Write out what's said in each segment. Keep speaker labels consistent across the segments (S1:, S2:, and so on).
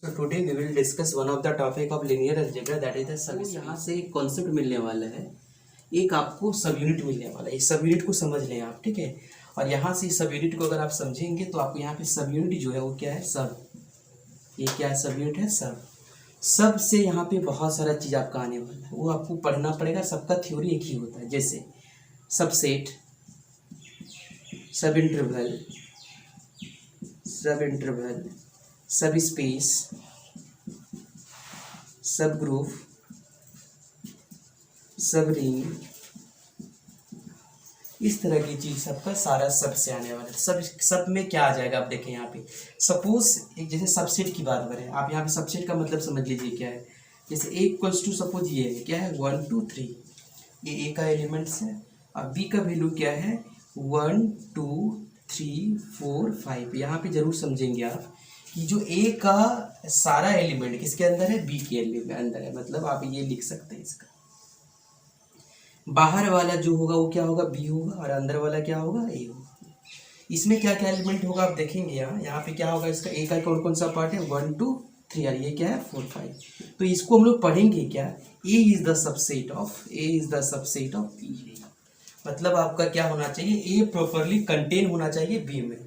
S1: So today we will discuss one of the topic of linear algebra, that is the subspace। यहाँ से एक concept मिलने वाला है, एक आपको सब यूनिट मिलने वाला है। इस सब यूनिट को समझ लें आप, ठीक है। और यहाँ से इस सब यूनिट को अगर आप समझेंगे तो आपको यहाँ पे सब यूनिट जो है वो क्या है, सब। ये क्या है, सब यूनिट है, सब। सब से यहाँ पे बहुत सारा चीज़ आपका आने वाला है, वो आपको पढ़ना पड़ेगा। सबका थ्योरी एक ही होता है, जैसे सबसेट, सब इंटरवल, सब स्पेस, सब ग्रुप, सब रिंग, इस तरह की चीज सबका सारा सब से आने वाला है। सब में क्या आ जाएगा, आप देखें यहाँ पे। सपोज एक जैसे सबसेट की बात करें, आप यहाँ पे सबसेट का मतलब समझ लीजिए क्या है। जैसे ए इक्वल्स टू सपोज ये है, क्या है, 1 2 3, ये ए का एलिमेंट्स है। अब बी का वैल्यू क्या है, 1 2 3 4 5। यहाँ पे जरूर समझेंगे आप कि जो ए का सारा एलिमेंट किसके अंदर है, बी के अंदर है। मतलब आप ये लिख सकते हैं, इसका बाहर वाला जो होगा वो क्या होगा, बी होगा, और अंदर वाला क्या होगा, ए होगा। इसमें क्या क्या एलिमेंट होगा आप देखेंगे यहाँ पे क्या होगा, इसका ए का कौन कौन सा पार्ट है, 1 2 3, और ये क्या है 4 5। तो इसको हम लोग पढ़ेंगे क्या, A is the subset of B. मतलब आपका क्या होना चाहिए, ए प्रॉपरली कंटेन होना चाहिए बी में।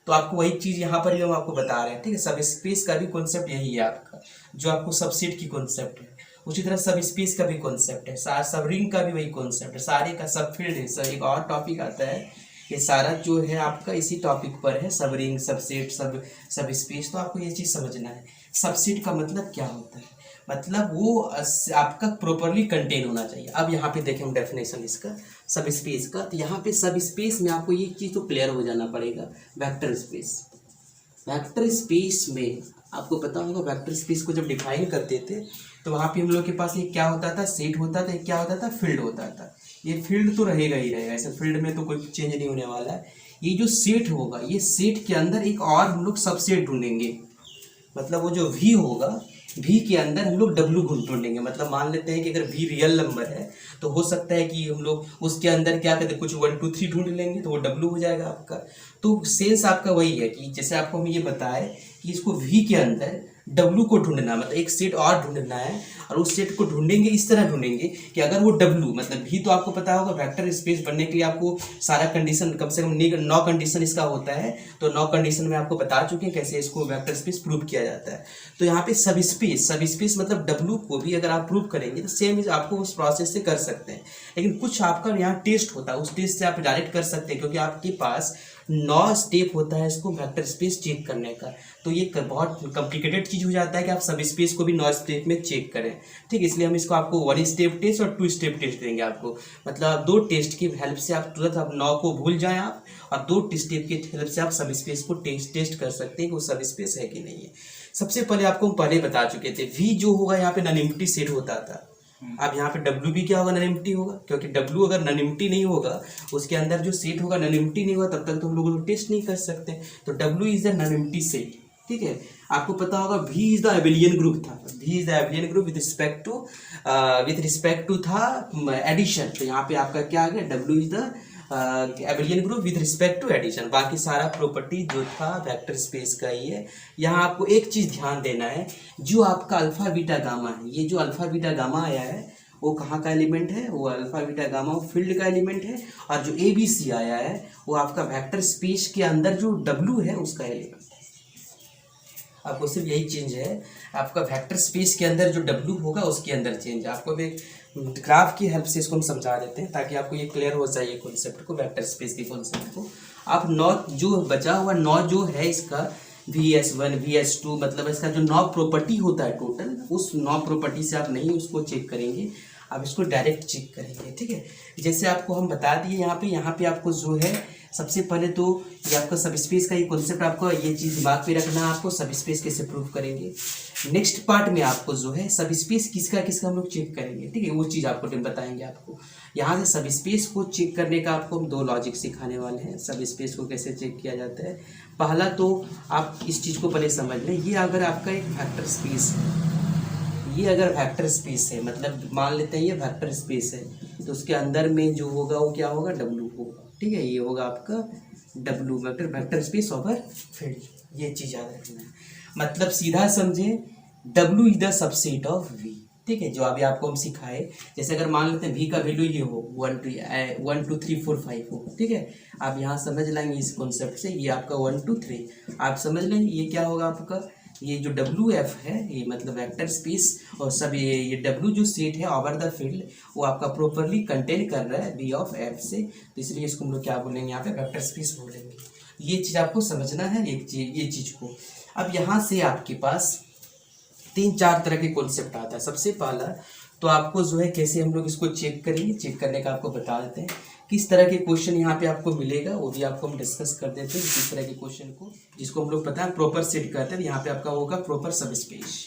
S1: तो आपको वही चीज़ यहाँ पर ही हम आपको बता रहे हैं, ठीक है। सब स्पेस का भी कॉन्सेप्ट यही है आपका, जो आपको सबसेट की कॉन्सेप्ट है। उसी तरह सब स्पेस का भी कॉन्सेप्ट है, सब रिंग का भी वही कॉन्सेप्ट है, सारे का सब फील्ड है। सर एक और टॉपिक आता है, ये सारा जो है आपका इसी टॉपिक पर है, सब रिंग, सब सेट, सब स्पेस। तो आपको ये चीज़ समझना है, सबसेट का मतलब क्या होता है, मतलब वो आपका प्रॉपरली कंटेन होना चाहिए। अब यहाँ पे देखें हम डेफिनेशन इसका सब स्पेस का, तो यहाँ पे सब स्पेस में आपको ये चीज़ तो क्लियर हो जाना पड़ेगा। वेक्टर स्पेस में आपको पता होगा, वेक्टर स्पेस को जब डिफाइन करते थे तो वहाँ पे हम लोग के पास ये क्या होता था, सेट होता था, क्या होता था, फील्ड होता था। ये फील्ड तो रहेगा ही रहेगा, ऐसे फील्ड में तो कोई चेंज नहीं होने वाला है। ये जो सेट होगा, ये सेट के अंदर एक और हम लोग सबसेट ढूंढेंगे। मतलब वो जो वी होगा, वी के अंदर हम लोग डब्ल्यू ढूंढेंगे। मतलब मान लेते हैं कि अगर वी रियल नंबर है तो हो सकता है कि हम लोग उसके अंदर क्या कहते हैं, कुछ 1 2 3 ढूंढ लेंगे तो वो डब्ल्यू हो जाएगा आपका। तो सेंस आपका वही है कि जैसे आपको हम ये बताए कि इसको वी के अंदर डब्ल्यू को ढूंढना, मतलब एक सेट और ढूंढना है। और उस सेट को ढूंढेंगे, इस तरह ढूंढेंगे कि अगर वो डब्ल्यू, मतलब भी तो आपको पता होगा वेक्टर स्पेस बनने के लिए आपको सारा कंडीशन, कम से कम 9 कंडीशन इसका होता है। तो 9 कंडीशन में आपको बता चुके हैं कैसे इसको वेक्टर स्पेस प्रूव किया जाता है। तो यहाँ पे सब स्पेस मतलब डब्ल्यू को भी अगर आप प्रूव करेंगे तो सेम आपको उस प्रोसेस से कर सकते हैं। लेकिन कुछ आपका यहाँ टेस्ट होता है, उस टेस्ट से आप डायरेक्ट कर सकते हैं, क्योंकि आपके पास 9 स्टेप होता है इसको वेक्टर स्पेस चेक करने का। तो ये बहुत कॉम्प्लिकेटेड चीज़ हो जाता है कि आप सब स्पेस को भी 9 स्टेप में चेक करें, ठीक है। इसलिए हम इसको आपको 1 स्टेप टेस्ट और 2 स्टेप टेस्ट देंगे आपको। मतलब 2 टेस्ट की हेल्प से आप तुरंत आप 9 को भूल जाएं आप, और 2 स्टेप की हेल्प से आप सब स्पेस को टेस्ट कर सकते हैं कि वो सब स्पेस है कि नहीं है। सबसे पहले आपको हम पहले बता चुके थे, वी जो होगा यहाँ पे नॉन एम्प्टी सेट होता था। अब यहाँ पे डब्ल्यू भी क्या होगा, नॉन एम्प्टी होगा, क्योंकि डब्ल्यू अगर नॉन एम्प्टी नहीं होगा, उसके अंदर जो सेट होगा नॉन एम्प्टी नहीं होगा, तब तक तो हम लोग टेस्ट नहीं कर सकते। तो W is the non empty set, ठीक है। आपको पता होगा V is the abelian group था, V is the abelian group with respect to था एडिशन। तो यहाँ पे आपका क्या आ गया, W is the abelian group with respect to addition. बाकी सारा प्रॉपर्टी जो था वेक्टर स्पेस का ही है। यहाँ आपको एक चीज़ ध्यान देना है, जो आपका अल्फा बीटा गामा है, ये जो अल्फा बीटा गामा आया है वो कहाँ का एलिमेंट है, वो अल्फा बीटा गामा वो फील्ड का एलिमेंट है। और जो ए बी सी आया है वो आपका वेक्टर स्पेस के अंदर जो डब्ल्यू है उसका एलिमेंट है। आपको सिर्फ यही चेंज है, आपका वेक्टर स्पेस के अंदर जो डब्ल्यू होगा उसके अंदर चेंज है। आपको भी ग्राफ की हेल्प से इसको हम समझा देते हैं ताकि आपको ये क्लियर हो जाए कॉन्सेप्ट को, वेक्टर स्पेस के कॉन्सेप्ट को। आप 9 जो बचा हुआ 9 जो है इसका VS1 VS2, मतलब इसका जो 9 प्रॉपर्टी होता है टोटल, उस 9 प्रॉपर्टी से आप नहीं उसको चेक करेंगे, आप इसको डायरेक्ट चेक करेंगे, ठीक है। जैसे आपको हम बता दिए यहाँ पे आपको जो है सबसे पहले तो ये आपका सब स्पेस का ये कॉन्सेप्ट, आपको ये चीज़ दिमाग पे रखना है, आपको सब स्पेस कैसे प्रूव करेंगे। नेक्स्ट पार्ट में आपको जो है सब स्पेस किसका हम लोग चेक करेंगे, ठीक है, वो चीज़ आपको बताएंगे आपको। यहाँ से सब स्पेस को चेक करने का आपको हम 2 लॉजिक सिखाने वाले हैं, सब स्पेस को कैसे चेक किया जाता है। पहला तो आप इस चीज़ को पहले समझ लें, ये अगर आपका एक वेक्टर स्पेस है, ये अगर वेक्टर स्पेस है, मतलब मान लेते हैं ये वेक्टर स्पेस है, तो उसके अंदर में जो होगा वो क्या होगा, डब्ल्यू होगा, ठीक है। ये होगा आपका W vector space over field, ये चीज़ याद रखना है। मतलब सीधा समझे W is the subset of V। ठीक है, जो अभी आपको हम सिखाए, जैसे अगर मान लेते हैं V का वैल्यू ये हो 1 2 3 4 5 हो, ठीक है, आप यहाँ समझ लेंगे इस कॉन्सेप्ट से, ये आपका 1 2 3 आप समझ लेंगे, ये क्या होगा आपका, ये जो WF है ये मतलब वेक्टर स्पेस, और सब ये W जो सेट है ओवर द फील्ड वो आपका प्रॉपरली कंटेन कर रहा है V ऑफ F से, तो इसलिए इसको हम लोग क्या बोलेंगे यहाँ पे वेक्टर स्पेस बोलेंगे। ये चीज़ आपको समझना है, एक चीज ये चीज़ को। अब यहाँ से आपके पास 3-4 तरह के कॉन्सेप्ट आता है। सबसे पहला तो आपको जो है कैसे हम लोग इसको चेक करेंगे, चेक करने का आपको बता देते हैं, किस तरह के क्वेश्चन यहाँ पे आपको मिलेगा वो भी आपको हम डिस्कस कर देते हैं। किस तरह के क्वेश्चन को, जिसको हम लोग पता है प्रॉपर सेट करते हैं, यहाँ पे आपका होगा प्रॉपर सब स्पेस।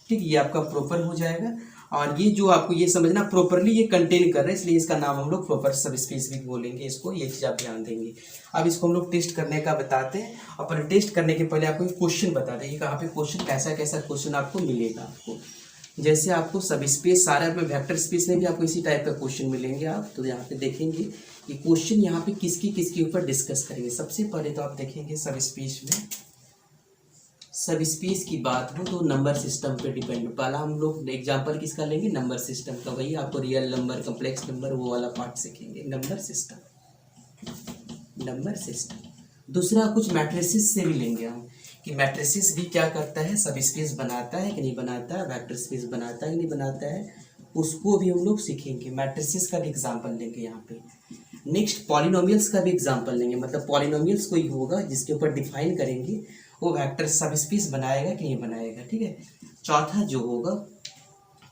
S1: ठीक, ये आपका प्रॉपर हो जाएगा, और ये जो आपको ये समझना प्रॉपरली ये कंटेन कर रहा है, इसलिए इसका नाम हम लोग प्रॉपर सब स्पेस भी बोलेंगे इसको, ये चीज़ आप ध्यान देंगे। अब इसको हम लोग टेस्ट करने का बताते हैं, और पर टेस्ट करने के पहले आपको क्वेश्चन बताते हैं, कहाँ पे क्वेश्चन कैसा कैसा क्वेश्चन आपको मिलेगा। आपको जैसे आपको सब स्पेस सारा में वेक्टर स्पेस में भी आपको इसी टाइप का क्वेश्चन मिलेंगे। आप तो यहाँ पे देखेंगे कि क्वेश्चन यहाँ पे किसके ऊपर डिस्कस करेंगे। सबसे पहले तो आप देखेंगे सब स्पेस में, सब स्पेस की बात हो तो नंबर सिस्टम पे डिपेंड। पहला हम लोग एग्जांपल किसका लेंगे, नंबर सिस्टम का। वही आपको रियल नंबर, कम्प्लेक्स नंबर, वो वाला पार्ट सीखेंगे, नंबर सिस्टम, नंबर सिस्टम। दूसरा कुछ मैट्रिसेस से भी लेंगे हम, कि मैट्रिसेस भी क्या करता है, सब स्पेस बनाता है कि नहीं बनाता है, वेक्टर स्पेस बनाता है कि नहीं बनाता है, उसको भी हम लोग सीखेंगे। मैट्रिसेस का भी एग्जाम्पल लेंगे यहाँ पे। नेक्स्ट पॉलिनोमियल्स का भी एग्जाम्पल लेंगे, मतलब पॉलिनोमियल्स कोई होगा जिसके ऊपर डिफाइन करेंगे वो वेक्टर सब स्पेस बनाएगा कि नहीं बनाएगा। ठीक है, चौथा जो होगा,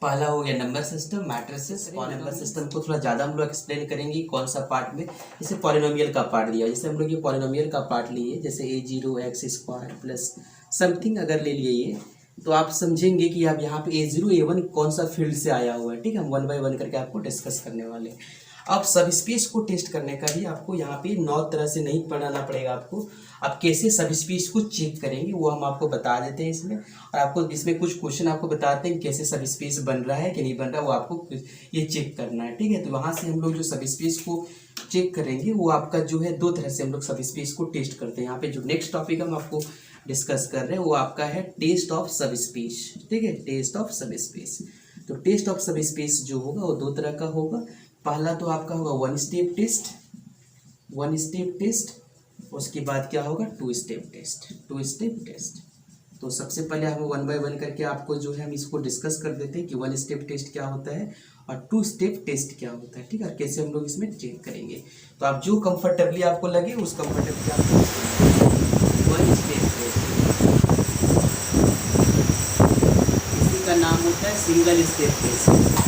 S1: पहला हो गया नंबर सिस्टम, मैट्रिसेस। और नंबर सिस्टम को थोड़ा ज़्यादा हम लोग एक्सप्लेन करेंगे कौन सा पार्ट में, जैसे पॉलिनोमियल का पार्ट दिया, जैसे हम लोग ये पॉलिनोमियल का पार्ट लिए, जैसे a0x² प्लस समथिंग अगर ले लिए ये, तो आप समझेंगे कि आप यहाँ पे a0 a1 कौन सा फील्ड से आया हुआ है। ठीक है, हम 1 बाय 1 करके आपको डिस्कस करने वाले हैं। अब सब स्पेस को टेस्ट करने का भी आपको यहाँ पे 9 तरह से नहीं पढ़ाना पड़ेगा आपको। आप कैसे सब स्पेस को चेक करेंगे वो हम आपको बता देते हैं इसमें, और आपको इसमें कुछ क्वेश्चन आपको बताते हैं कैसे सब स्पेस बन रहा है कि नहीं बन रहा, वो आपको ये चेक करना है। ठीक है, तो वहाँ से हम लोग जो सब स्पेस को चेक करेंगे वो आपका जो है 2 तरह से हम लोग सब स्पेस को टेस्ट करते हैं। यहाँ पे जो नेक्स्ट टॉपिक हम आपको डिस्कस कर रहे हैं वो आपका है टेस्ट ऑफ सब स्पेस। ठीक है, टेस्ट ऑफ सब स्पेस। तो टेस्ट ऑफ सब स्पेस जो होगा वो 2 तरह का होगा। पहला तो आपका होगा 1 स्टेप टेस्ट, 1 स्टेप टेस्ट, उसके बाद क्या होगा 2 स्टेप टेस्ट, 2 स्टेप टेस्ट। तो सबसे पहले हम 1 बाय 1 करके आपको जो है हम इसको डिस्कस कर देते हैं कि 1 स्टेप टेस्ट क्या होता है और 2 स्टेप टेस्ट क्या होता है। ठीक है, कैसे हम लोग इसमें चेक करेंगे। तो आप जो कंफर्टेबली आपको लगे उस कंफर्टेबली आपको 1 स्टेप टेस्ट, इसी का नाम होता है सिंगल स्टेप टेस्ट।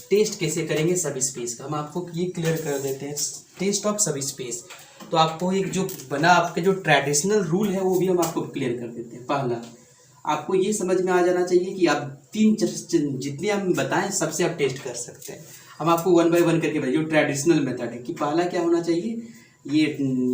S1: टेस्ट कैसे करेंगे सब स्पेस का, हम आपको ये क्लियर कर देते हैं। टेस्ट ऑफ सब स्पेस, तो आपको एक जो बना आपके जो ट्रेडिशनल रूल है वो भी हम आपको क्लियर कर देते हैं। पहला आपको ये समझ में आ जाना चाहिए कि आप 3 जितने हम बताएं सबसे आप टेस्ट कर सकते हैं। हम आपको 1 बाय 1 करके बताइए जो ट्रेडिशनल मेथड है, कि पहला क्या होना चाहिए, ये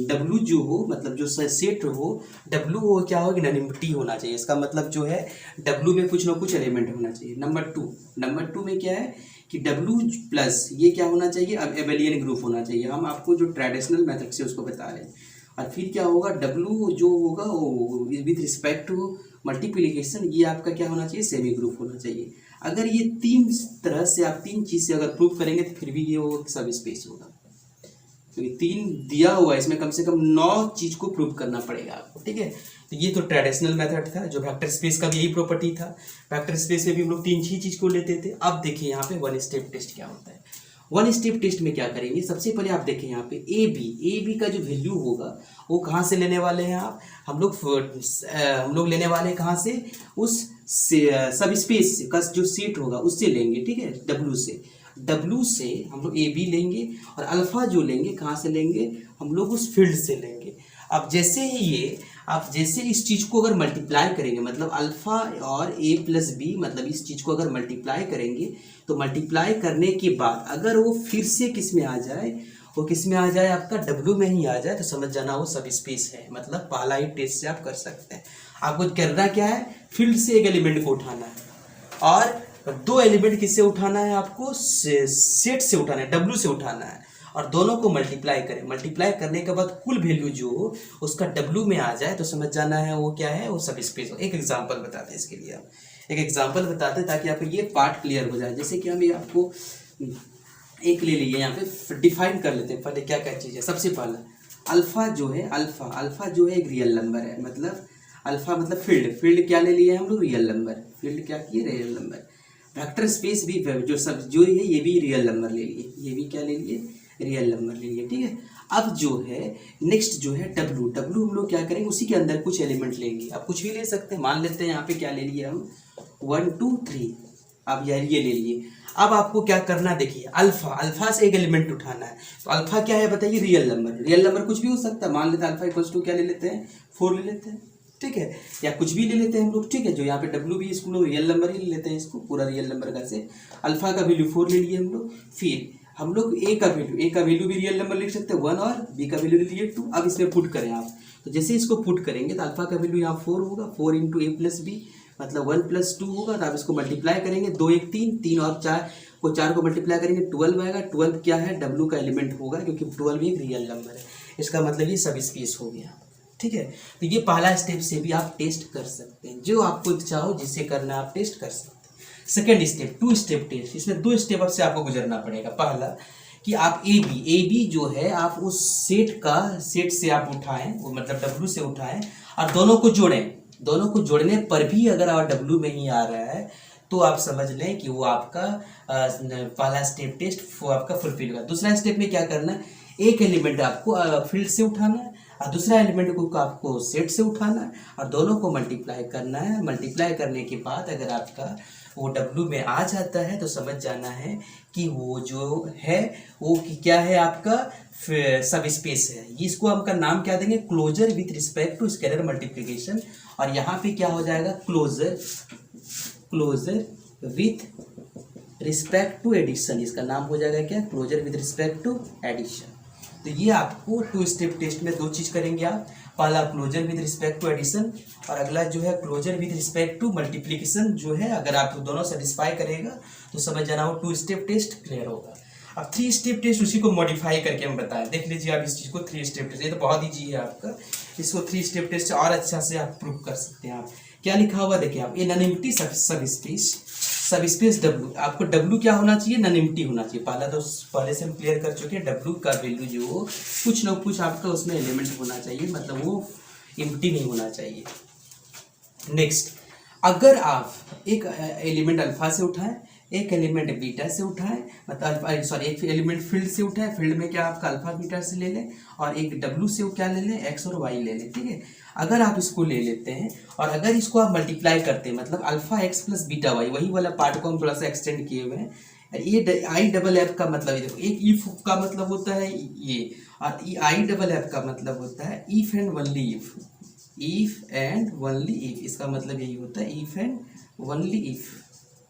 S1: W जो हो मतलब जो सेट हो W हो क्या हो कि नॉनिमिटी होना चाहिए। इसका मतलब जो है W में कुछ ना कुछ एलिमेंट होना चाहिए। नंबर 2 में क्या है कि W प्लस ये क्या होना चाहिए, अब एबेलियन ग्रुप होना चाहिए। हम आपको जो ट्रेडिशनल मेथड से उसको बता रहे हैं। और फिर क्या होगा, W जो होगा वो विथ रिस्पेक्ट टू मल्टीप्लिकेशन, ये आपका क्या होना चाहिए, सेमी ग्रुप होना चाहिए। अगर ये तीन तरह से आप तीन चीज़ से अगर प्रूव करेंगे तो फिर भी ये वो सब स्पेस होगा, क्योंकि तीन दिया हुआ है, इसमें कम से कम 9 चीज़ को प्रूव करना पड़ेगा आपको, ठीक है। तो ये तो ट्रेडिशनल मेथड था, जो वेक्टर स्पेस का भी यही प्रॉपर्टी था। वेक्टर स्पेस में भी हम लोग तीन ही चीज़ को लेते थे। अब देखिए यहाँ पे वन स्टेप टेस्ट क्या होता है। वन स्टेप टेस्ट में क्या करेंगे, सबसे पहले आप देखें यहाँ पे ए बी का जो वैल्यू होगा वो कहाँ से लेने वाले हैं आप, हम लोग लेने वाले हैं कहाँ से, उस सब स्पेस का जो सेट होगा उससे लेंगे, ठीक है, डब्ल्यू से हम लोग ए बी लेंगे, और अल्फा जो लेंगे कहाँ से लेंगे, हम लोग उस फील्ड से लेंगे। अब जैसे ही ये आप जैसे इस चीज़ को अगर मल्टीप्लाई करेंगे, मतलब अल्फा और ए प्लस बी, मतलब इस चीज़ को अगर मल्टीप्लाई करेंगे तो मल्टीप्लाई करने के बाद अगर वो फिर से किस में आ जाए, वो किस में आ जाए, आपका डब्ल्यू में ही आ जाए, तो समझ जाना वो सब स्पेस है। मतलब पहला ही टेस्ट से आप कर सकते हैं। आपको करना क्या है, फील्ड से एक एलिमेंट को उठाना है, और दो एलिमेंट किससे उठाना है, आपको सेट से उठाना है, डब्ल्यू से उठाना है, और दोनों को मल्टीप्लाई करें। मल्टीप्लाई करने के बाद कुल वैल्यू जो उसका डब्ल्यू में आ जाए तो समझ जाना है वो क्या है, वो सब स्पेस हो। एक एग्जांपल बताते हैं इसके लिए, आप एक एग्जांपल बताते हैं ताकि आपको ये पार्ट क्लियर हो जाए। जैसे कि हम ये आपको एक ले लिए, यहाँ पे डिफाइन कर लेते हैं पहले क्या क्या चीज़ है। सबसे पहला अल्फा जो है, अल्फा जो है एक रियल नंबर है, मतलब अल्फा मतलब फील्ड क्या ले लिए हम लोग, रियल नंबर। फील्ड क्या किए, रियल नंबर। वेक्टर स्पेस भी जो सब जो है ये भी रियल नंबर ले लिए, ये भी क्या ले लिए, रियल नंबर ले लिए, ठीक है। अब जो है नेक्स्ट जो है डब्ल्यू हम लोग क्या करेंगे, उसी के अंदर कुछ एलिमेंट लेंगे। आप कुछ भी ले सकते हैं, मान लेते हैं यहाँ पे क्या ले लिए हम 1 2 3, अब यार ये ले लिए। अब आपको क्या करना, देखिए अल्फा से एक एलिमेंट उठाना है। तो अल्फा क्या है बताइए, रियल नंबर कुछ भी हो सकता है। मान लेते हैं अल्फा इक्वल्स टू क्या ले लेते हैं, 4 ले लेते हैं, ठीक है, या कुछ भी ले लेते हैं हम लोग, ठीक है। जो यहाँ पे डब्ल्यू भी इसको लोग रियल नंबर ही ले लेते हैं, इसको पूरा रियल नंबर का से अल्फा का वैल्यू 4 ले लिए हम लोग। फिर हम लोग ए का वैल्यू भी रियल नंबर लिख सकते हैं 1, और बी का वैल्यू ले लिए 2। अब इसमें पुट करें आप, तो जैसे इसको पुट करेंगे तो अल्फा का वैल्यू यहाँ 4 होगा, 4 इंटू ए प्लस बी मतलब 1 + 2 होगा। तो आप इसको मल्टीप्लाई करेंगे, 2 1 3 और 4 को मल्टीप्लाई करेंगे 12 आएगा। 12 क्या है, डब्ल्यू का एलिमेंट होगा, क्योंकि 12 एक रियल नंबर है। इसका मतलब ये सब स्पेस हो गया, ठीक है। तो ये पहला स्टेप से भी आप टेस्ट कर सकते हैं, जो आपको इच्छा हो जिससे करना आप टेस्ट कर सकते हैं। सेकेंड स्टेप 2 स्टेप टेस्ट, इसमें 2 स्टेप से आपको गुजरना पड़ेगा। पहला कि आप ए बी जो है आप उस सेट से आप उठाएं, वो मतलब डब्ल्यू से उठाएं, और दोनों को जोड़ें। दोनों को जोड़ने पर भी अगर आप डब्ल्यू में ही आ रहा है तो आप समझ लें कि वो आपका पहला स्टेप टेस्ट वो आपका फुलफिल होगा। दूसरा स्टेप में क्या करना है, एक एलिमेंट आपको फील्ड से उठाना है, और दूसरा एलिमेंट को आपको सेट से उठाना है, और दोनों को मल्टीप्लाई करना है। मल्टीप्लाई करने के बाद अगर आपका वो डब्ल्यू में आ जाता है तो समझ जाना है कि वो जो है वो क्या है, आपका सब स्पेस है। ये इसको हम का नाम क्या देंगे, closure with respect to scalar multiplication. और यहाँ पे क्या हो जाएगा, closure with respect to addition. इसका नाम हो जाएगा क्या, closure with respect to addition. तो ये आपको 2 स्टेप टेस्ट में 2 चीज़ करेंगे आप। पहला closure with respect to addition, और अगला जो है closure with respect to multiplication जो है। अगर आप दोनों सेटिस्फाई करेगा तो समझ जाना वो 2 स्टेप टेस्ट क्लियर होगा। अब 3 स्टेप टेस्ट उसी को मॉडिफाई करके हम बताएं। देख लीजिए आप इस चीज़ को 3 स्टेप टेस्ट, ये तो बहुत ईजी है आपका। इसको 3 स्टेप टेस्ट से और अच्छा से आप प्रूव कर सकते हैं। आप क्या लिखा हुआ देखिए, आप एनोनिमिटी सब स्पेस डब्ल्यू, आपको डब्ल्यू क्या होना चाहिए, नॉनिमिटी होना चाहिए। पहले से हम क्लियर कर चुके हैं, डब्ल्यू का वैल्यू जो कुछ ना कुछ आपका उसमें एलिमेंट होना चाहिए, मतलब वो एम्प्टी नहीं होना चाहिए। नेक्स्ट, अगर आप एक एलिमेंट अल्फा से उठाएं, एक एलिमेंट बीटा से उठाएं, मतलब एक एलिमेंट फील्ड से उठाएं, फील्ड में क्या आपका अल्फा बीटा से ले लें, और एक डब्ल्यू से क्या ले लें, एक्स और वाई ले लें, ठीक है। अगर आप इसको ले लेते हैं और अगर इसको आप मल्टीप्लाई करते हैं, मतलब alpha x plus beta y, वही वाला पार्ट को हम थोड़ा सा एक्सटेंड किए हुए हैं। ये आई डबल एफ का मतलब देखो, एक इफ का मतलब होता है ये, और आई डबल एफ का मतलब होता है if and only if, if and only if. इसका मतलब यही होता है, इफ एंड ओनली इफ,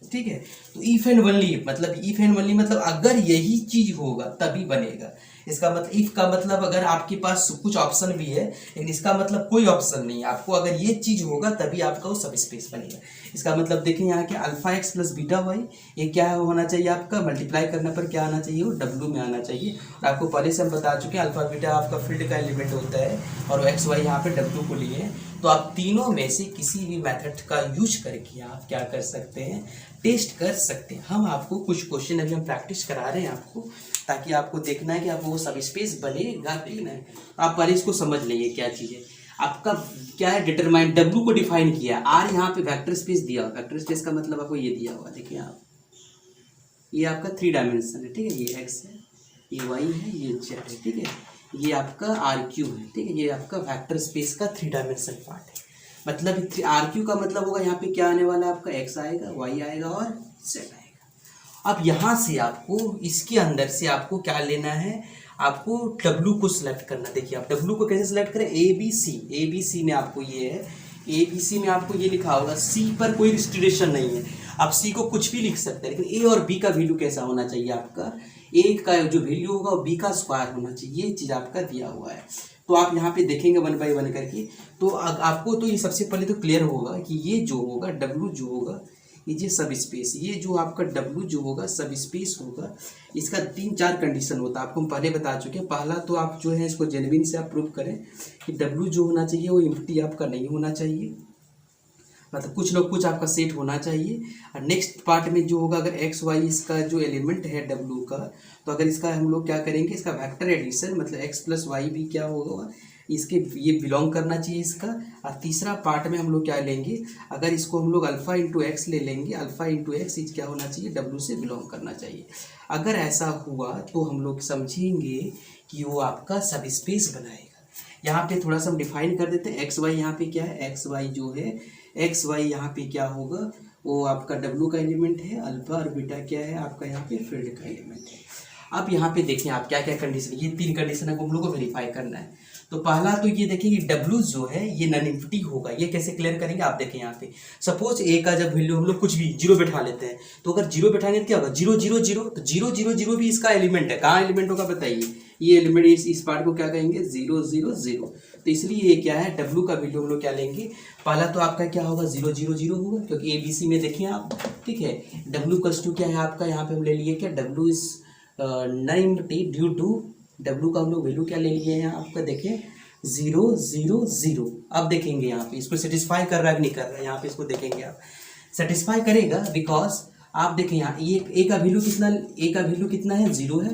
S1: ठीक है। तो इफ एंड ओनली इफ मतलब अगर यही चीज होगा तभी बनेगा। इसका मतलब इफ का मतलब अगर आपके पास कुछ ऑप्शन भी है, लेकिन इसका मतलब कोई ऑप्शन नहीं है। आपको अगर ये चीज होगा तभी आपका वो सब स्पेस बनेगा। इसका मतलब देखें यहाँ के alpha x plus beta y, ये क्या होना चाहिए आपका, मल्टीप्लाई करने पर क्या आना चाहिए, वो डब्ल्यू में आना चाहिए। और आपको पहले से हम बता चुके हैं अल्फा बीटा आपका फील्ड का एलिमेंट होता है, और एक्स वाई यहाँ पे डब्ल्यू को लिए हैं। तो आप तीनों में से किसी भी मेथड का यूज करके आप क्या कर सकते हैं, टेस्ट कर सकते हैं। हम आपको कुछ क्वेश्चन अभी हम प्रैक्टिस करा रहे हैं आपको, ताकि आपको देखना है कि आपको वो सब स्पेस बनेगा कि नहीं। आप पहले इसको समझ लेंगे क्या चीज़ है आपका, क्या है डिटरमाइन, डब्ल्यू को डिफाइन किया, आर यहाँ पे वेक्टर स्पेस दिया हुआ, वेक्टर स्पेस का मतलब आपको ये दिया हुआ, देखिए आप, ये आपका 3 डायमेंशन है, ठीक है, ये एक्स है, ये वाई है, ये जेड है, ठीक है, ये आपका आर क्यू है, ठीक है, ये आपका वेक्टर स्पेस का 3 डायमेंशन पार्ट है। मतलब आर क्यू का मतलब होगा यहाँ पे क्या आने वाला है आपका, एक्स आएगा, वाई आएगा और जेड आएगा। अब यहाँ से आपको इसके अंदर से आपको क्या लेना है, आपको डब्ल्यू को सिलेक्ट करना। देखिए आप डब्ल्यू को कैसे सिलेक्ट करें, ए बी सी में आपको ये है, ए बी सी में आपको ये लिखा होगा, सी पर कोई रिस्ट्रिक्शन नहीं है, आप सी को कुछ भी लिख सकते हैं, लेकिन ए और बी का वैल्यू कैसा होना चाहिए आपका, ए का जो वैल्यू होगा वो बी का स्क्वायर होना चाहिए, ये चीज़ आपका दिया हुआ है। तो आप यहाँ पे देखेंगे 1 बाई 1 करके, तो आपको तो ये सबसे पहले तो क्लियर होगा कि ये जो होगा डब्ल्यू जो होगा, ये सब स्पेस, ये जो आपका डब्ल्यू जो होगा सब स्पेस होगा, इसका 3-4 कंडीशन होता है, आपको हम पहले बता चुके हैं। पहला तो आप जो है इसको जेन्युइन से आप प्रूव करें कि डब्ल्यू जो होना चाहिए वो एम्प्टी आपका नहीं होना चाहिए, मतलब कुछ लोग कुछ आपका सेट होना चाहिए। और नेक्स्ट पार्ट में जो होगा, अगर एक्स वाई इसका जो एलिमेंट है डब्ल्यू का, तो अगर इसका हम लोग क्या करेंगे, इसका वेक्टर एडिशन, मतलब एक्स प्लस वाई भी क्या होगा, इसके ये बिलोंग करना चाहिए इसका। और तीसरा पार्ट में हम लोग क्या लेंगे, अगर इसको हम लोग अल्फा इंटू एक्स ले लेंगे, अल्फा इंटू एक्स क्या होना चाहिए, डब्ल्यू से बिलोंग करना चाहिए। अगर ऐसा हुआ तो हम लोग समझेंगे कि वो आपका सब स्पेस बनाएगा। यहाँ पे थोड़ा सा हम डिफाइन कर देते हैं, एक्स वाई यहाँ पे क्या है, एक्स वाई जो है, एक्स वाई यहाँ पे क्या होगा, वो आपका डब्ल्यू का एलिमेंट है, अल्फा और बीटा क्या है आपका यहाँ पे फील्ड का एलिमेंट है। अब यहाँ पे देखें आप क्या क्या कंडीशन, ये 3 कंडीशन को हम लोग को वेरीफाई करना है। तो पहला तो ये देखिए डब्ल्यू जो है ये नॉन एम्प्टी होगा, ये कैसे क्लियर करेंगे आप देखें यहाँ पे, सपोज ए का जब वैल्यू हम लोग कुछ भी 0 बैठा लेते हैं, तो अगर 0 बैठाएंगे तो क्या होगा, 0 0 0, तो 0 0 0 भी इसका एलिमेंट है, कहाँ एलिमेंट होगा बताइए, ये एलिमेंट इस पार्ट को क्या कहेंगे 0 0 0। तो इसलिए ये क्या है, डब्ल्यू का वैल्यू हम लोग क्या लेंगे, पहला तो आपका क्या होगा 0 0 0 होगा, क्योंकि ए बी सी में देखिए आप, ठीक है, डब्ल्यू कस टू क्या है आपका, यहाँ पे हम ले लिए क्या, W is non empty due to, W का हम लोग वैल्यू क्या ले लिए हैं आपका, देखें 0 0 0। अब देखेंगे यहाँ पे इसको सेटिस्फाई कर रहा है कि नहीं कर रहा है, यहाँ पे इसको देखेंगे आप, सेटिस्फाई करेगा, बिकॉज आप देखें यहाँ ये ए का वैल्यू कितना, ए का वैल्यू कितना है 0 है,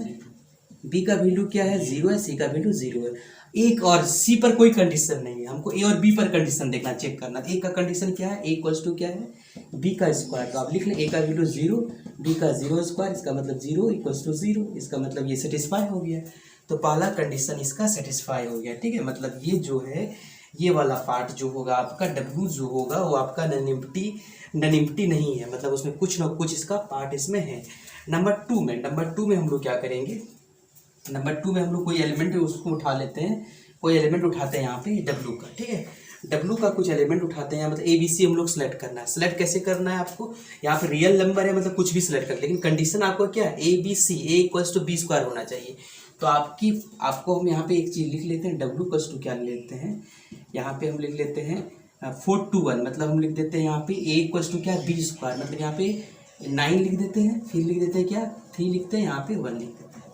S1: बी का वैल्यू क्या है 0 है, सी का वैल्यू 0 है, एक और सी पर कोई कंडीशन नहीं है, हमको ए और बी पर कंडीशन देखना, चेक करना। ए का कंडीशन क्या है, ए इक्वल्स टू क्या है, बी का स्क्वायर, तो आप लिख लें ए का वैल्यू 0, बी का 0 स्क्वायर, इसका मतलब 0 इक्वल्स टू 0, इसका मतलब ये सेटिस्फाई हो गया। तो पहला कंडीशन इसका सेटिस्फाई हो गया, ठीक है, मतलब ये जो है ये वाला पार्ट जो होगा आपका डब्ल्यू जो होगा वो आपका नॉन एम्प्टी नहीं है, मतलब उसमें कुछ ना कुछ इसका पार्ट इसमें है। नंबर 2 में हम लोग क्या करेंगे, नंबर 2 में हम लोग कोई एलिमेंट है उसको उठा लेते हैं, कोई एलिमेंट उठाते हैं यहाँ पे डब्ल्यू का, ठीक है, डब्ल्यू का कुछ एलिमेंट उठाते हैं, मतलब ए बी सी हम लोग सेलेक्ट करना है। सेलेक्ट कैसे करना है आपको, यहाँ पे रियल नंबर है मतलब कुछ भी सिलेक्ट कर, लेकिन कंडीशन आपको क्या है, A B C, A equals to B square होना चाहिए। तो आपको हम यहाँ पे एक चीज़ लिख लेते हैं, डब्ल्यू कस टू क्या लेते हैं, यहाँ पे हम लिख लेते हैं 4 to 1, मतलब हम लिख देते हैं यहाँ पे ए इक्वल्स टू क्या है, बी स्क्वायर, मतलब यहाँ पे 9 लिख देते हैं, फिर लिख देते हैं क्या 3 लिखते हैं, यहाँ पे 1 लिख देते हैं।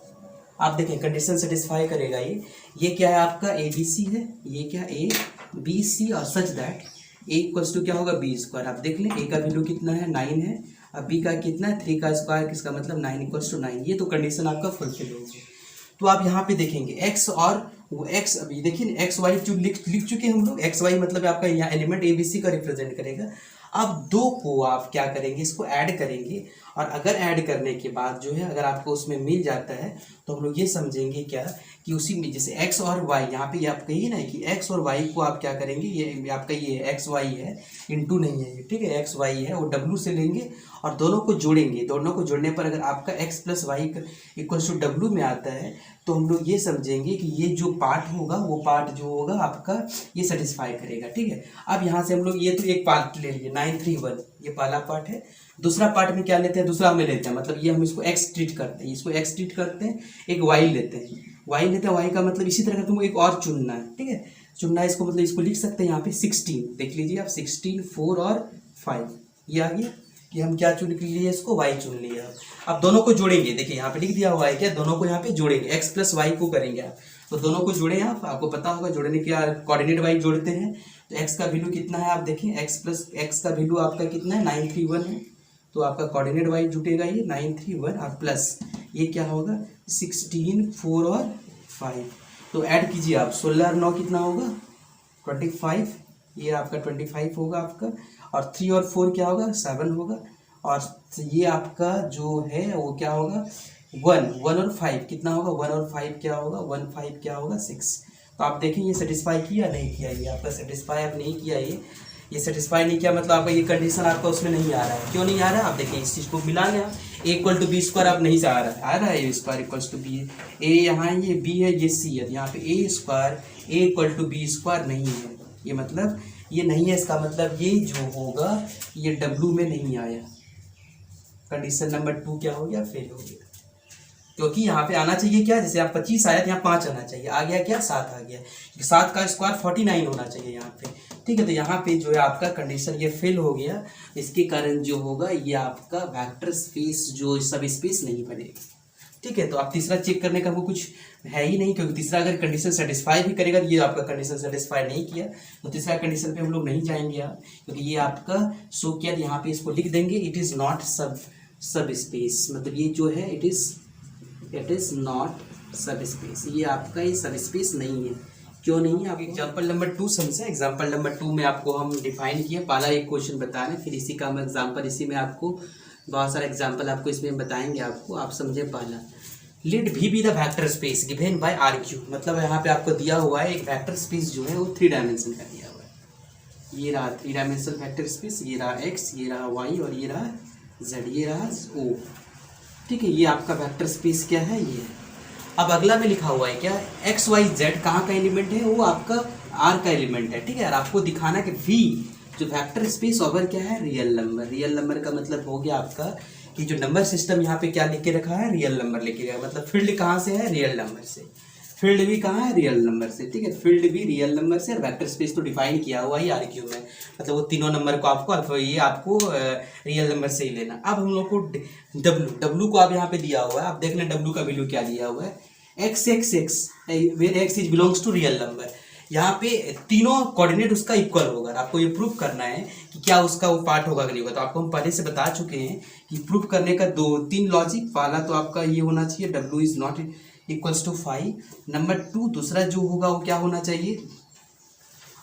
S1: आप देखें कंडीशन सेटिस्फाई करेगा ये क्या है आपका ए बी सी है, ये क्या ए बी सी, और such that A equals to क्या होगा बी स्क्वायर। आप देख लें ए का वैल्यू कितना है 9 है, अब बी का कितना है 3 का स्क्वायर, किसका मतलब 9 इक्वल्स टू 9, ये तो कंडीशन आपका फुलफिल होगी। तो आप यहाँ पे देखेंगे एक्स और वो एक्स, अभी देखिए एक्स वाई जो लिख चुके हैं हम लोग, एक्स वाई मतलब आपका यहाँ एलिमेंट ए बी सी का रिप्रेजेंट करेगा। अब 2 को आप क्या करेंगे, इसको ऐड करेंगे, और अगर ऐड करने के बाद जो है अगर आपको उसमें मिल जाता है तो हम लोग ये समझेंगे क्या कि उसी में जैसे x और y, यहाँ पे ये आप कहिए ना कि x और y को आप क्या करेंगे, ये आपका ये x y है, इंटू नहीं है ये, ठीक है, x y है, वो w से लेंगे और दोनों को जोड़ेंगे, दोनों को जोड़ने पर अगर आपका x plus y equals to w में आता है तो हम लोग ये समझेंगे कि ये जो पार्ट होगा वो पार्ट जो होगा आपका ये सेटिस्फाई करेगा, ठीक है। अब यहाँ से हम लोग ये तो एक पार्ट ले लिए 931, ये पहला पार्ट है। दूसरा पार्ट में क्या लेते हैं, दूसरा में लेते हैं, मतलब ये हम इसको x ट्रीट करते हैं, इसको x ट्रीट करते हैं, एक y लेते हैं, वाई लेते हैं, वाई का मतलब इसी तरह का तुमको एक और चुनना है, ठीक है, चुनना है इसको, मतलब इसको लिख सकते हैं यहाँ पे 16, देख लीजिए आप 16, 4 और 5, ये आ गया कि हम क्या चुन लिए, इसको वाई चुन लिया। अब दोनों को जोड़ेंगे, देखिए यहाँ पे लिख दिया हुआ है क्या, दोनों को यहाँ पे जोड़ेंगे, एक्स प्लस वाई को करेंगे आप, तो दोनों को जोड़े आप, आपको पता होगा जोड़ने के कोऑर्डिनेट वाई जोड़ते हैं, तो एक्स का वैल्यू कितना है आप देखें, एक्स प्लस एक्स का वैल्यू आपका कितना है 931 है, तो आपका कोऑर्डिनेट वाई जुटेगा ये 931 और प्लस ये क्या होगा 16, 4 और 5, तो ऐड कीजिए आप, 16 और 9 कितना होगा 25, ये आपका 25 होगा आपका, और 3 और 4 क्या होगा 7 होगा, और ये आपका जो है वो क्या होगा 1 और 5 कितना होगा, 1 और 5 क्या होगा, 1 5 क्या होगा 6। तो आप देखें ये सेटिस्फाई किया नहीं किया, ये आपका सेटिस्फाई आप नहीं किया, ये सेटिस्फाई नहीं किया, मतलब आपका ये कंडीशन आपका उसमें नहीं आ रहा है, क्यों नहीं आ रहा है आप देखिए, इस चीज़ को मिला लें, A equal to B square आप नहीं आ रहा है A square equals to B, A यहाँ ये बी है ये सी है, यहाँ पे A square A equal to B square नहीं है, ये मतलब ये नहीं है, इसका मतलब ये जो होगा ये डब्लू में नहीं आया, कंडीशन नंबर 2 क्या हो गया फेल हो गया, क्योंकि यहाँ पे आना चाहिए क्या, जैसे आप 25 आया तो यहाँ 5 आना चाहिए, आ गया क्या 7 आ गया, 7 का स्क्वायर 49 होना चाहिए यहाँ पे, ठीक है, तो यहाँ पे जो है आपका कंडीशन ये फेल हो गया, इसके कारण जो होगा ये आपका वेक्टर स्पेस जो सब स्पेस नहीं बनेगा, ठीक है। तो आप तीसरा चेक करने का वो कुछ है ही नहीं, क्योंकि तीसरा अगर कंडीशन सेटिस्फाई भी करेगा, ये आपका कंडीशन सेटिस्फाई नहीं किया, तो तीसरा कंडीशन पे हम लोग नहीं जाएंगे आप, क्योंकि ये आपका शो किया, यहाँ पे इसको लिख देंगे, इट इज़ नॉट सब स्पेस, मतलब ये जो है इट इज़ नॉट सब स्पेस, ये आपका ये सब स्पेस नहीं है, क्यों नहीं है। आप एग्जाम्पल नंबर 2 समझे, एग्जाम्पल नंबर 2 में आपको हम डिफाइन किए, पहला एक क्वेश्चन बता रहे हैं, फिर इसी का हम एग्जाम्पल, इसी में आपको बहुत सारे एग्जाम्पल आपको इसमें बताएंगे, आपको आप समझे पहला, let V be the vector space given by R cube, मतलब यहाँ पे आपको दिया हुआ है एक वेक्टर स्पेस जो है वो 3 डायमेंशन का दिया हुआ है, ये रहा 3 डायमेंशनल वेक्टर स्पेस, ये रहा एक्स, ये रहा वाई और ये रहा जेड, ये रहा ओ, ठीक है, ये आपका वेक्टर स्पेस क्या है ये है। अब अगला में लिखा हुआ है क्या, एक्स वाई जेड कहाँ का एलिमेंट है, वो आपका आर का एलिमेंट है, ठीक है, और आपको दिखाना कि वी जो वेक्टर स्पेस ओवर क्या है रियल नंबर, रियल नंबर का मतलब हो गया आपका कि जो नंबर सिस्टम यहाँ पे क्या लिख के रखा है रियल नंबर लिख के रखा, मतलब फील्ड कहाँ से है रियल नंबर से, फील्ड भी कहाँ है रियल नंबर से, ठीक है, फील्ड भी रियल नंबर से, और वेक्टर स्पेस तो डिफाइन किया हुआ ही आर क्यू में, मतलब वो तीनों नंबर को आपको ये आपको रियल नंबर से ही लेना। अब हम लोग को डब्लू को आप यहाँ पे दिया हुआ है, आप देख लें डब्लू का वैल्यू क्या दिया हुआ है, x x x where x is belongs to real number, यहाँ पे तीनों कोऑर्डिनेट उसका इक्वल होगा, आपको ये प्रूफ करना है कि क्या उसका वो पार्ट होगा कि नहीं होगा, तो आपको हम पहले से बता चुके हैं कि प्रूफ करने का 2-3 लॉजिक, पहला तो आपका ये होना चाहिए W is not equals to 5, number 2 दूसरा जो होगा वो क्या होना चाहिए,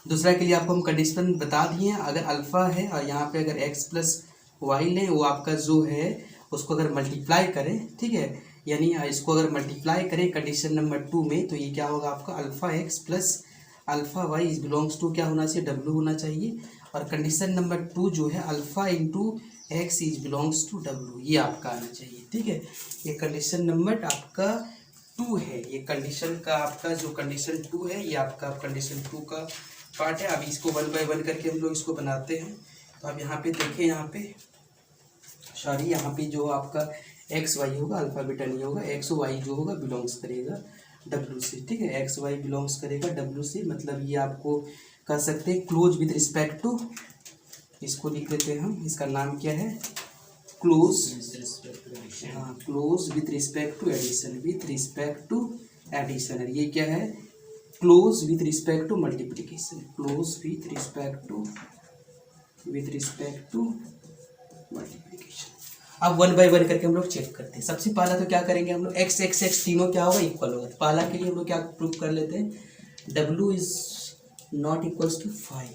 S1: दूसरा के लिए आपको हम कंडीशन बता दिए हैं, अगर अल्फा है और यहाँ पे अगर एक्स प्लस वाई लें, वो आपका जो है उसको अगर मल्टीप्लाई करें, ठीक है, यानी इसको अगर मल्टीप्लाई करें कंडीशन नंबर 2 में, तो ये क्या होगा आपका alpha x plus alpha y is belongs to क्या होना चाहिए डब्ल्यू होना चाहिए, और कंडीशन नंबर 2 जो है alpha into x is belongs to W, ये आपका आना चाहिए, ठीक है, ये कंडीशन नंबर आपका 2 है, ये कंडीशन का आपका जो कंडीशन 2 है ये आपका कंडीशन 2 का पार्ट है। अब इसको 1 बाय 1 करके हम लोग इसको बनाते हैं, तो अब यहाँ पे देखें, यहाँ पे जो आपका एक्स वाई होगा अल्फा बीटा नहीं होगा, एक्स वाई जो होगा बिलोंग्स करेगा डब्ल्यू से, ठीक है, एक्स वाई बिलोंग्स करेगा डब्ल्यू से, मतलब ये आपको कर सकते हैं क्लोज विद रिस्पेक्ट टू, इसको लिख देते हैं हम, इसका नाम क्या है क्लोज, हाँ close with respect to addition, with respect to addition, ये क्या है close with respect to multiplication, close with respect to multiplication. अब 1 बाय 1 करके हम लोग चेक करते हैं। सबसे पहला तो क्या करेंगे हम लोग, एक्स एक्स एक्स तीनों क्या होगा इक्वल होगा, पहला के लिए हम लोग क्या प्रूफ कर लेते हैं, W is not equals to 5,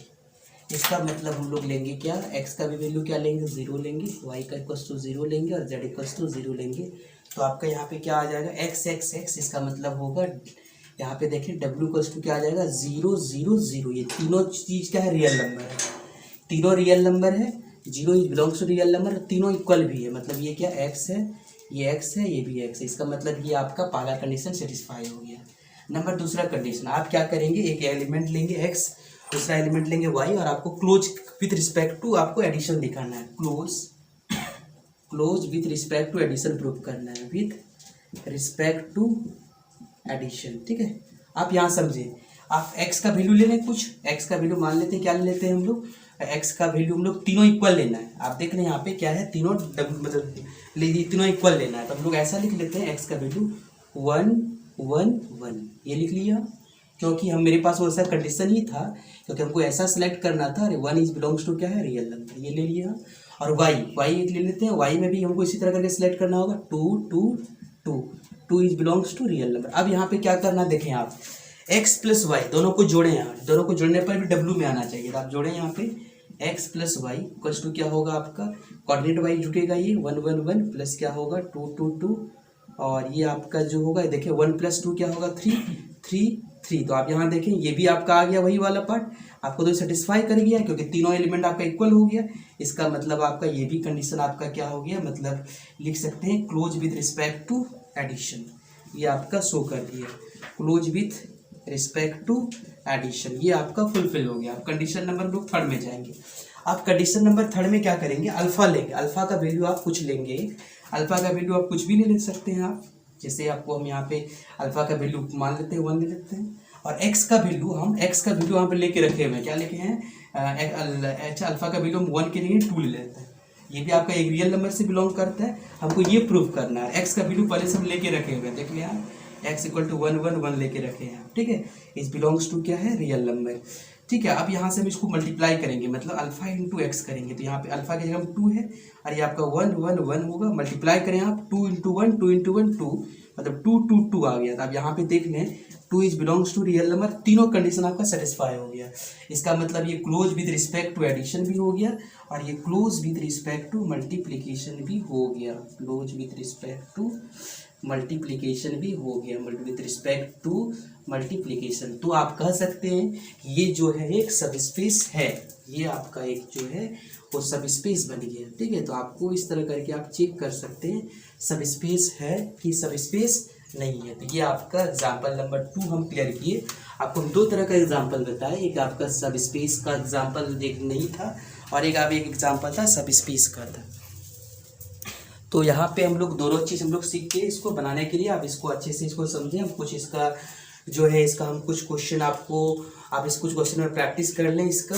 S1: इसका मतलब हम लोग लेंगे क्या, एक्स का भी वैल्यू क्या लेंगे 0 लेंगे, वाई का इक्वल्स टू 0 लेंगे और जेड इक्वल्स टू 0 लेंगे, तो आपका यहाँ पे क्या आ जाएगा एक्स एक्स एक्स, इसका मतलब होगा यहाँ पे देखिए डब्ल्यू इक्वल्स टू क्या आ जाएगा 0 0 0, ये तीनों चीज़ क्या है रियल नंबर है, तीनों रियल नंबर है, 0 is belongs to real number, तीनों इक्वल भी है, मतलब ये क्या एक्स है, ये एक्स है, ये भी एक्स है, इसका मतलब ये आपका पहला कंडीशन सेटिस्फाई हो गया। नंबर दूसरा कंडीशन आप क्या करेंगे, एक एलिमेंट लेंगे एक्स, दूसरा एलिमेंट लेंगे वाई, और आपको क्लोज विथ रिस्पेक्ट टू आपको एडिशन दिखाना है, close with respect to addition proof करना है, विथ रिस्पेक्ट टू एडिशन, ठीक है। आप यहाँ समझे, आप x का वैल्यू ले लें, कुछ x का वैल्यू मान लेते हैं, क्या ले लेते हैं हम लोग, x का वैल्यू हम लोग तीनों इक्वल लेना है। आप देख रहे हैं यहाँ पे क्या है, तीनों मतलब तीनों इक्वल लेना है, तो हम लोग ऐसा लिख लेते हैं x का वैल्यू 1 1 1, ये लिख लिया, क्योंकि हम मेरे पास वैसा कंडीशन ही था, क्योंकि हमको ऐसा सेलेक्ट करना था, अरे 1 इज बिलोंग्स टू क्या है, रियल नंबर, ये ले लिया। और y एक ले लेते हैं, y में भी हमको इसी तरह करके सेलेक्ट करना होगा, 2 2 2, 2 is belongs to real number. अब यहाँ पे क्या करना देखें आप, x प्लस वाई दोनों को जोड़ें, यहाँ दोनों को जोड़ने पर भी w में आना चाहिए, तो आप जोड़ें यहाँ पे x plus y equals to क्या होगा आपका, कोऑर्डिनेट वाई जुटेगा, ये 1 1 1 प्लस क्या होगा 2 2 2, और ये आपका जो होगा देखिए 1 प्लस 2 क्या होगा 3 3 3। तो आप यहाँ देखें ये भी आपका आ गया वही वाला पार्ट, आपको तो सेटिस्फाई कर गया क्योंकि तीनों एलिमेंट आपका इक्वल हो गया। इसका मतलब आपका ये भी कंडीशन आपका क्या हो गया, मतलब लिख सकते हैं close with respect to addition, ये आपका शो कर दिया, close with respect to addition, ये आपका फुलफिल हो गया। आप कंडीशन नंबर लोग थर्ड में जाएंगे। आप कंडीशन नंबर थर्ड में क्या करेंगे, अल्फा लेंगे, अल्फा का वैल्यू आप कुछ लेंगे, अल्फा का वैल्यू आप कुछ भी ले सकते हैं आप, जैसे आपको हम यहाँ पे अल्फा का वैल्यू मान लेते हैं 1 ले लेते हैं, और एक्स का वैल्यू हम एक्स का वैल्यू यहाँ पे लेके रखे हुए हैं, क्या लेके हैं, अच्छा अल्फा का वैल्यू हम 1 के लिए 2 ले लेते हैं, ये भी आपका एक रियल नंबर से बिलोंग करता है। हमको ये प्रूव करना है, एक्स का वैल्यू पहले से हम लेके रखे हुए हैं, देख लिया x इक्वल टू 1 1 1 लेके रखे हैं, ठीक है, इस बिलोंग्स टू क्या है, रियल नंबर, ठीक है। अब यहाँ से हम इसको मल्टीप्लाई करेंगे, मतलब अल्फा इंटू एक्स करेंगे, तो यहाँ पे अल्फा की जगह 2 है और ये आपका 1 1 1 होगा, मल्टीप्लाई करें आप 2 इंटू 1 2 इंटू 1 2, मतलब 2 2 2 आ गया। तो आप यहाँ पे देख लें 2 is belongs to real number, तीनों कंडीशन आपका सेटिस्फाई हो गया। इसका मतलब ये close with respect to addition भी हो गया और ये close with respect to multiplication भी हो गया, close with respect to multiplication भी हो गया, विद रिस्पेक्ट टू मल्टीप्लीकेशन। तो आप कह सकते हैं ये जो है एक सबस्पेस है, ये आपका एक जो है वो सबस्पेस बन गया, ठीक है। तो आपको इस तरह करके आप चेक कर सकते हैं सबस्पेस है कि सबस्पेस नहीं है। तो ये आपका एग्जाम्पल नंबर 2 हम क्लियर किए। आपको हम 2 तरह का एग्जाम्पल बताए, एक आपका सबस्पेस का एग्जाम्पल एक नहीं था और एक एग्जाम्पल था सबस्पेस का था। तो यहाँ पे हम लोग दोनों चीज़ हम लोग सीख के इसको बनाने के लिए आप इसको अच्छे से इसको समझें। हम कुछ इसका जो है इसका हम कुछ क्वेश्चन आपको आप इस कुछ क्वेश्चन में प्रैक्टिस कर लें इसका।